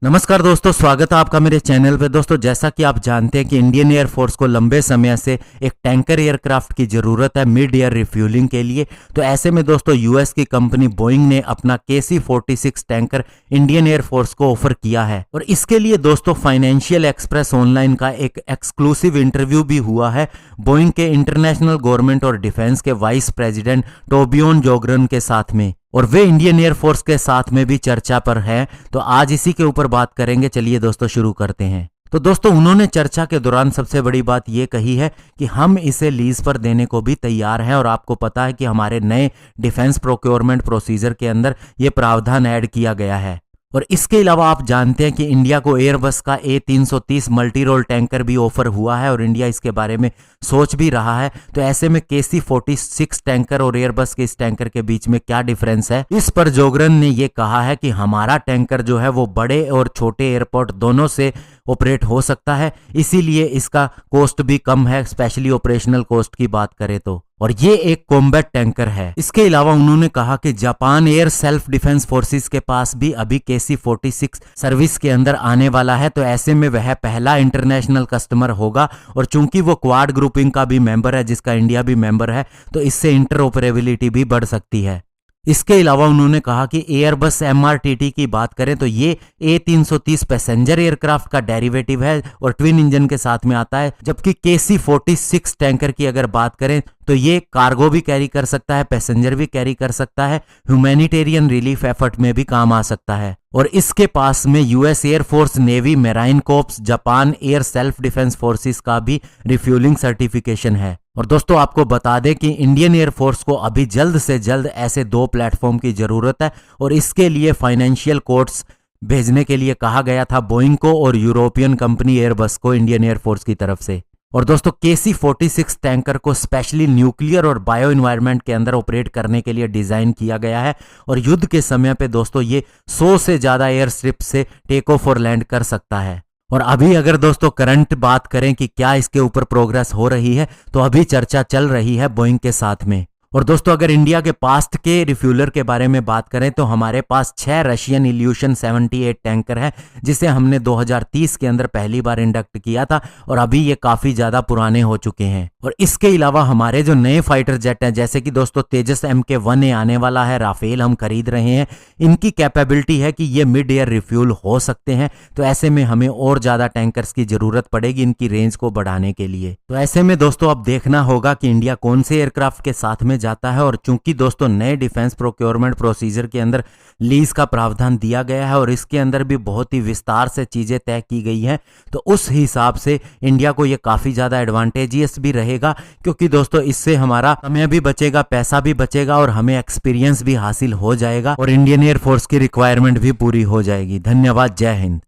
नमस्कार दोस्तों, स्वागत है आपका मेरे चैनल पे। दोस्तों, जैसा कि आप जानते हैं कि इंडियन एयरफोर्स को लंबे समय से एक टैंकर एयरक्राफ्ट की ज़रूरत है मिड एयर रिफ्यूलिंग के लिए। तो ऐसे में दोस्तों यूएस की कंपनी बोइंग ने अपना KC-46 टैंकर इंडियन एयरफोर्स को ऑफर किया है। और इसके लिए दोस्तों फाइनेंशियल एक्सप्रेस ऑनलाइन का एक एक्सक्लूसिव इंटरव्यू भी हुआ है बोइंग के इंटरनेशनल गवर्नमेंट और डिफेंस के वाइस प्रेसिडेंट टोबियोन जोग्रन के साथ में, और वे इंडियन एयरफोर्स के साथ में भी चर्चा पर हैं। तो आज इसी के ऊपर बात करेंगे। चलिए दोस्तों शुरू करते हैं। तो दोस्तों उन्होंने चर्चा के दौरान सबसे बड़ी बात यह कही है कि हम इसे लीज पर देने को भी तैयार हैं, और आपको पता है कि हमारे नए डिफेंस प्रोक्योरमेंट प्रोसीजर के अंदर यह प्रावधान ऐड किया गया है। और इसके अलावा आप जानते हैं कि इंडिया को एयरबस का A330 मल्टी रोल टैंकर भी ऑफर हुआ है, और इंडिया इसके बारे में सोच भी रहा है। तो ऐसे में KC-46 टैंकर और एयरबस के इस टैंकर के बीच में क्या डिफरेंस है, इस पर जोग्रन ने यह कहा है कि हमारा टैंकर जो है वो बड़े और छोटे एयरपोर्ट दोनों से ऑपरेट हो सकता है, इसीलिए इसका कॉस्ट भी कम है, स्पेशली ऑपरेशनल कॉस्ट की बात करें तो। और ये एक कॉम्बैट टैंकर है। इसके अलावा उन्होंने कहा कि Japan air self defence forces के पास भी अभी KC-46 सर्विस के अंदर आने वाला है। तो ऐसे में वह पहला इंटरनेशनल कस्टमर होगा, और चूंकि वो क्वाड ग्रुपिंग का भी मेंबर है जिसका इंडिया भी मेंबर है, तो इससे इंटरऑपरेबिलिटी भी बढ़ सकती है। इसके अलावा उन्होंने कहा कि एयरबस MRTT की बात करें तो ये A330 पैसेंजर एयरक्राफ्ट का डेरिवेटिव है और ट्विन इंजन के साथ में आता है, जबकि KC-46 टैंकर की अगर बात करें तो ये कार्गो भी कैरी कर सकता है, पैसेंजर भी कैरी कर सकता है, ह्यूमैनिटेरियन रिलीफ एफर्ट में भी काम आ सकता है। और इसके पास में US air force, navy, marine corps, Japan air self defence forces का भी रिफ्यूलिंग सर्टिफिकेशन है। और दोस्तों आपको बता दें कि इंडियन एयरफोर्स को अभी जल्द से जल्द ऐसे 2 प्लेटफॉर्म की जरूरत है, और इसके लिए फाइनेंशियल कोट्स भेजने के लिए कहा गया था बोइंग को और यूरोपियन कंपनी एयरबस को इंडियन एयरफोर्स की तरफ से। और दोस्तों KC-46 टैंकर को स्पेशली न्यूक्लियर और बायो एनवायरनमेंट के अंदर ऑपरेट करने के लिए डिजाइन किया गया है, और युद्ध के समय पे दोस्तों ये 100 से ज्यादा एयर स्ट्रिप से टेक ऑफ और लैंड कर सकता है। और अभी अगर दोस्तों करंट बात करें कि क्या इसके ऊपर प्रोग्रेस हो रही है, तो अभी चर्चा चल रही है बोइंग के साथ में। और दोस्तों अगर इंडिया के पास्ट के रिफ्यूलर के बारे में बात करें तो हमारे पास 6 रशियन इल्यूशन 78 टैंकर है, जिसे हमने 2030 के अंदर पहली बार इंडक्ट किया था, और अभी ये काफी ज्यादा पुराने हो चुके हैं। और इसके अलावा हमारे जो नए फाइटर जेट हैं, जैसे कि दोस्तों तेजस MK-1A आने वाला है, राफेल हम खरीद रहे हैं, इनकी कैपेबिलिटी है कि ये मिड एयर रिफ्यूल हो सकते हैं। तो ऐसे में हमें और ज्यादा टैंकर्स की जरूरत पड़ेगी इनकी रेंज को बढ़ाने के लिए। तो ऐसे में दोस्तों अब देखना होगा कि इंडिया कौन से एयरक्राफ्ट के साथ में जाता है। और चूंकि दोस्तों नए डिफेंस प्रोक्योरमेंट प्रोसीजर के अंदर लीज का प्रावधान दिया गया है, और इसके अंदर भी बहुत ही विस्तार से चीजें तय की गई हैं, तो उस हिसाब से इंडिया को ये काफी ज्यादा एडवांटेजियस भी रहेगा, क्योंकि दोस्तों इससे हमारा समय भी बचेगा, पैसा भी बचेगा, और हमें एक्सपीरियंस भी हासिल हो जाएगा, और इंडियन एयरफोर्स की रिक्वायरमेंट भी पूरी हो जाएगी। धन्यवाद। जय हिंद।